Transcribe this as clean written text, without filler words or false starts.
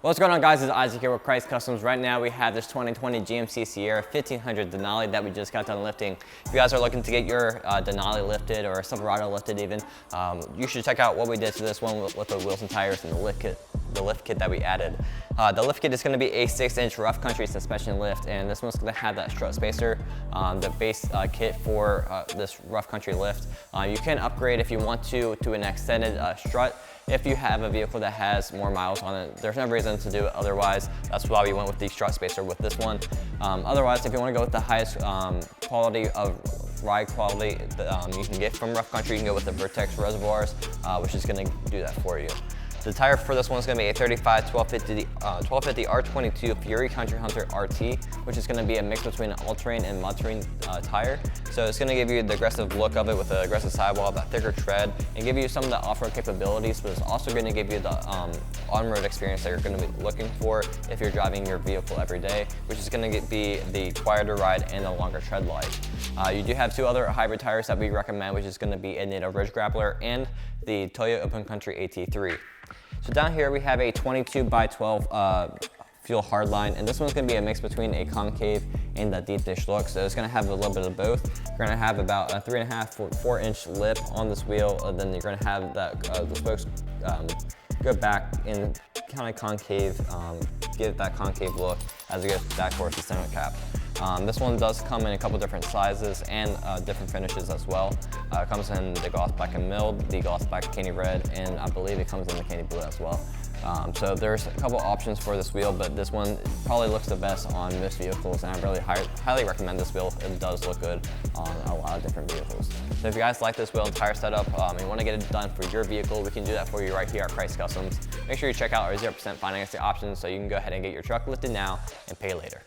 What's going on, guys? It's Isaac here with Krietz Customs. Right now we have this 2020 GMC Sierra 1500 Denali that we just got done lifting. If you guys are looking to get your Denali lifted or Silverado lifted even, you should check out what we did to this one with the wheels and tires and the lift kit that we added. The lift kit is going to be a 6-inch rough country suspension lift, and this one's going to have that strut spacer, the base kit for this rough country lift. You can upgrade if you want to an extended strut. If you have a vehicle that has more miles on it, there's no reason to do it otherwise. That's why we went with the strut spacer with this one. Otherwise, if you want to go with the highest quality of ride quality you can get from rough country, you can go with the Vertex reservoirs, which is going to do that for you. The tire for this one is going to be a 35 1250 R22 Fury Country Hunter RT, which is going to be a mix between an all-terrain and mud-terrain tire. So it's going to give you the aggressive look of it with the aggressive sidewall, that thicker tread, and give you some of the off-road capabilities, but it's also going to give you the on-road experience that you're going to be looking for if you're driving your vehicle every day, which is going to be the quieter ride and the longer tread life. You do have two other hybrid tires that we recommend, which is going to be a Native Ridge Grappler and the Toyo Open Country AT3. So down here we have a 22x12 Fuel Hardline, and this one's going to be a mix between a concave and a deep dish look. So it's going to have a little bit of both. You're going to have about a 3.5–4-inch lip on this wheel, and then you're going to have that the spokes go back in kind of concave, give that concave look as it goes back towards the center cap. This one does come in a couple different sizes and different finishes as well. It comes in the gloss black and milled, the gloss black candy red, and I believe it comes in the candy blue as well. So there's a couple options for this wheel, but this one probably looks the best on most vehicles, and I really highly recommend this wheel. It does look good on a lot of different vehicles. So if you guys like this wheel and tire setup and you want to get it done for your vehicle, we can do that for you right here at Krietz Customs. Make sure you check out our 0% financing options so you can go ahead and get your truck lifted now and pay later.